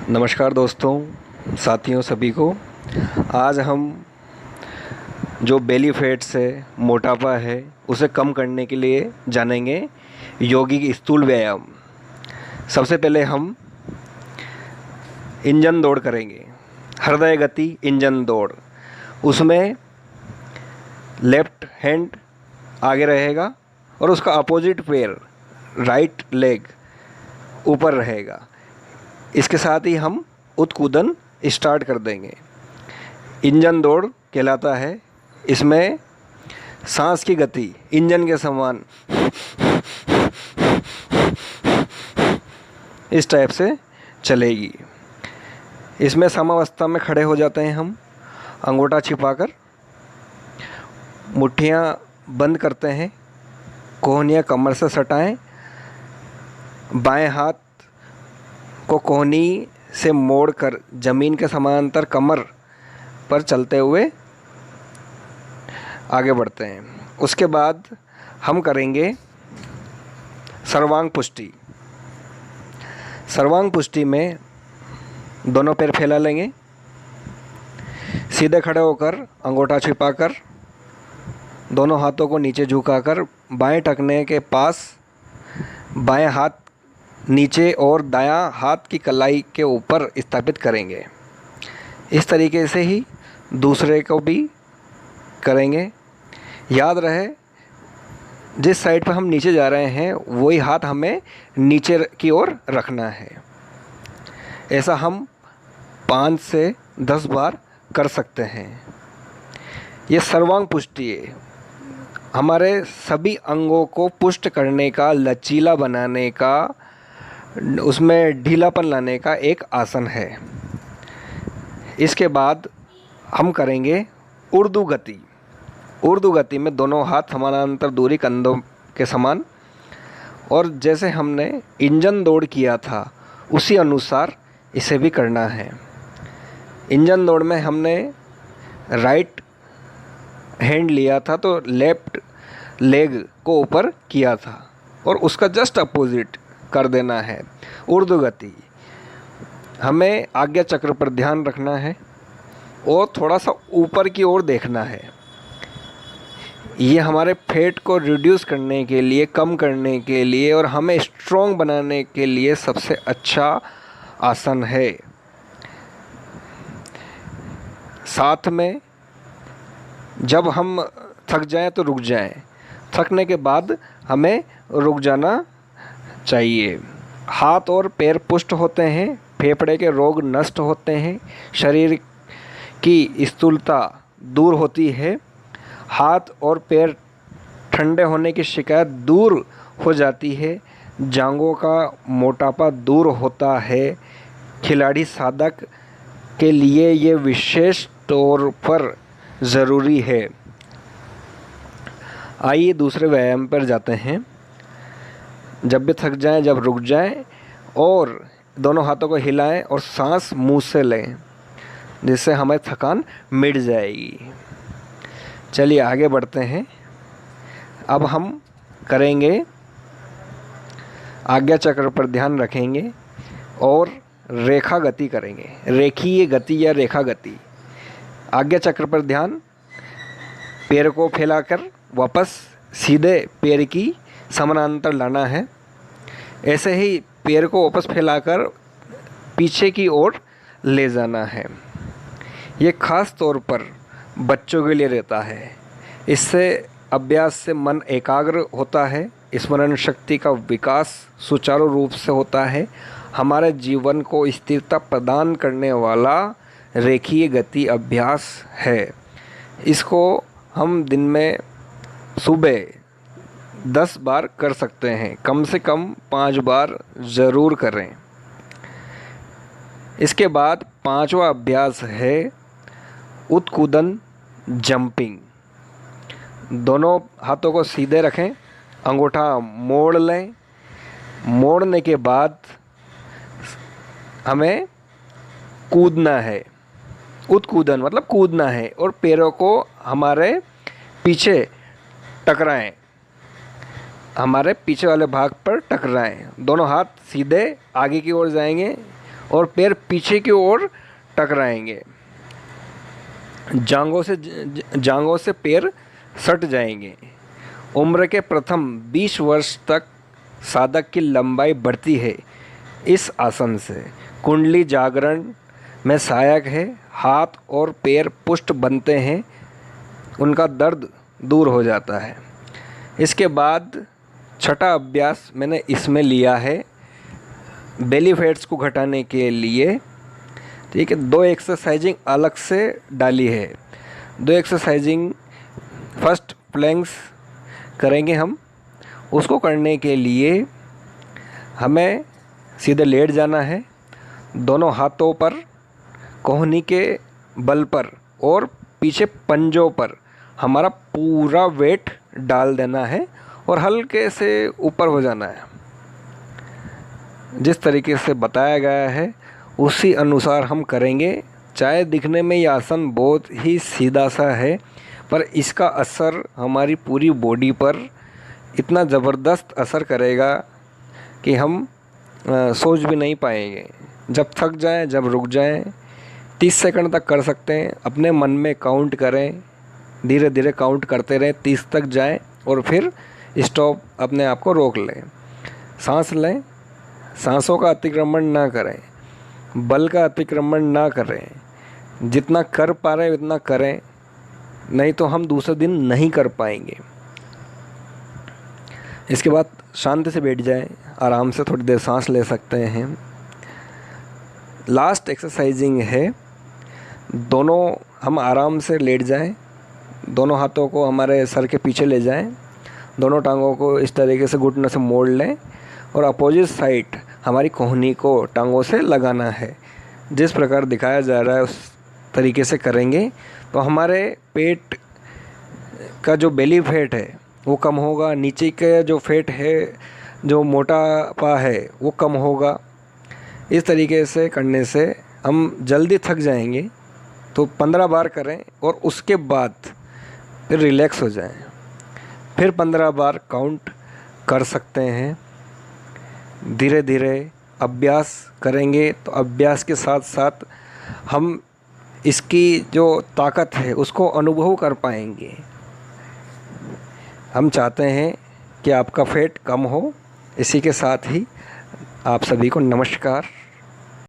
नमस्कार दोस्तों, साथियों सभी को। आज हम जो बेली फैट्स है, मोटापा है, उसे कम करने के लिए जानेंगे यौगिक स्थूल व्यायाम। सबसे पहले हम इंजन दौड़ करेंगे, हृदय गति इंजन दौड़। उसमें लेफ्ट हैंड आगे रहेगा और उसका अपोजिट पैर राइट लेग ऊपर रहेगा। इसके साथ ही हम उत्कूदन स्टार्ट कर देंगे। इंजन दौड़ कहलाता है। इसमें सांस की गति इंजन के समान इस टाइप से चलेगी। इसमें सामावस्था में खड़े हो जाते हैं हम, अंगूठा छिपाकर, मुट्ठियाँ बंद करते हैं, कोहनियाँ कमर से सटाएं, बाएं हाथ को कोहनी से मोड़कर जमीन के समांतर कमर पर चलते हुए आगे बढ़ते हैं। उसके बाद हम करेंगे सर्वांग पुष्टि। सर्वांग पुष्टि में दोनों पैर फैला लेंगे, सीधे खड़े होकर अंगूठा छिपाकर दोनों हाथों को नीचे झुकाकर बाएं टखने के पास बाएं हाथ नीचे और दायां हाथ की कलाई के ऊपर स्थापित करेंगे। इस तरीके से ही दूसरे को भी करेंगे। याद रहे, जिस साइड पर हम नीचे जा रहे हैं वही हाथ हमें नीचे की ओर रखना है। ऐसा हम 5 से 10 बार कर सकते हैं। ये सर्वांग पुष्टि है, हमारे सभी अंगों को पुष्ट करने का, लचीला बनाने का, उसमें ढीलापन लाने का एक आसन है। इसके बाद हम करेंगे ऊर्ध्व गति। ऊर्ध्व गति में दोनों हाथ समानांतर दूरी कंधों के समान, और जैसे हमने इंजन दौड़ किया था उसी अनुसार इसे भी करना है। इंजन दौड़ में हमने राइट हैंड लिया था तो लेफ्ट लेग को ऊपर किया था और उसका जस्ट अपोजिट कर देना है। ऊर्ध्व गति हमें आज्ञा चक्र पर ध्यान रखना है और थोड़ा सा ऊपर की ओर देखना है। ये हमारे फैट को रिड्यूस करने के लिए, कम करने के लिए और हमें स्ट्रॉन्ग बनाने के लिए सबसे अच्छा आसन है। साथ में जब हम थक जाएं तो रुक जाएं, थकने के बाद हमें रुक जाना चाहिए। हाथ और पैर पुष्ट होते हैं, फेफड़े के रोग नष्ट होते हैं, शरीर की स्थूलता दूर होती है, हाथ और पैर ठंडे होने की शिकायत दूर हो जाती है, जांघों का मोटापा दूर होता है। खिलाड़ी साधक के लिए ये विशेष तौर पर ज़रूरी है। आइए दूसरे व्यायाम पर जाते हैं। जब भी थक जाएं, जब रुक जाएं और दोनों हाथों को हिलाएं और सांस मुंह से लें, जिससे हमें थकान मिट जाएगी। चलिए आगे बढ़ते हैं। अब हम करेंगे, आज्ञा चक्र पर ध्यान रखेंगे और रेखा गति करेंगे। रेखीय गति या रेखा गति। आज्ञा चक्र पर ध्यान, पैर को फैलाकर वापस सीधे पैर की समानांतर लाना है। ऐसे ही पैर को वापस फैलाकर पीछे की ओर ले जाना है। ये खास तौर पर बच्चों के लिए रहता है। इससे अभ्यास से मन एकाग्र होता है, स्मरण शक्ति का विकास सुचारू रूप से होता है। हमारे जीवन को स्थिरता प्रदान करने वाला रेखीय गति अभ्यास है। इसको हम दिन में सुबह 10 बार कर सकते हैं, कम से कम 5 बार ज़रूर करें। इसके बाद 5वां अभ्यास है उत्कूदन जंपिंग। दोनों हाथों को सीधे रखें, अंगूठा मोड़ लें। मोड़ने के बाद हमें कूदना है। उत्कूदन मतलब कूदना है और पैरों को हमारे पीछे टकराएं, हमारे पीछे वाले भाग पर टकराएं। दोनों हाथ सीधे आगे की ओर जाएंगे और पैर पीछे की ओर टकराएंगे। जांघों से पैर सट जाएंगे। उम्र के प्रथम 20 वर्ष तक साधक की लंबाई बढ़ती है इस आसन से। कुंडली जागरण में सहायक है। हाथ और पैर पुष्ट बनते हैं, उनका दर्द दूर हो जाता है। इसके बाद छठा अभ्यास मैंने इसमें लिया है बेली फैट्स को घटाने के लिए। ठीक है, 2 एक्सरसाइजिंग अलग से डाली है। 2 एक्सरसाइजिंग फर्स्ट प्लैंक्स करेंगे हम। उसको करने के लिए हमें सीधे लेट जाना है, दोनों हाथों पर कोहनी के बल पर और पीछे पंजों पर हमारा पूरा वेट डाल देना है और हल्के से ऊपर हो जाना है। जिस तरीके से बताया गया है उसी अनुसार हम करेंगे। चाहे दिखने में ये आसन बहुत ही सीधा सा है, पर इसका असर हमारी पूरी बॉडी पर इतना ज़बरदस्त असर करेगा कि हम सोच भी नहीं पाएंगे। जब थक जाएं, जब रुक जाएं, 30 सेकंड तक कर सकते हैं। अपने मन में काउंट करें, धीरे धीरे काउंट करते रहें, 30 तक जाएं और फिर स्टॉप, अपने आप को रोक लें। सांस लें, सांसों का अतिक्रमण ना करें, बल का अतिक्रमण ना करें। जितना कर पा रहे हैं उतना करें, नहीं तो हम दूसरे दिन नहीं कर पाएंगे। इसके बाद शांति से बैठ जाएं, आराम से थोड़ी देर सांस ले सकते हैं। लास्ट एक्सरसाइजिंग है, दोनों हम आराम से लेट जाएं, दोनों हाथों को हमारे सर के पीछे ले जाएं, दोनों टांगों को इस तरीके से घुटनों से मोड़ लें और अपोजिट साइड हमारी कोहनी को टांगों से लगाना है। जिस प्रकार दिखाया जा रहा है उस तरीके से करेंगे तो हमारे पेट का जो बेली फैट है वो कम होगा, नीचे का जो फैट है, जो मोटापा है वो कम होगा। इस तरीके से करने से हम जल्दी थक जाएंगे। तो 15 बार करें और उसके बाद फिर रिलैक्स हो जाएं। फिर 15 बार काउंट कर सकते हैं। धीरे धीरे अभ्यास करेंगे तो अभ्यास के साथ साथ हम इसकी जो ताकत है उसको अनुभव कर पाएंगे। हम चाहते हैं कि आपका फैट कम हो। इसी के साथ ही आप सभी को नमस्कार।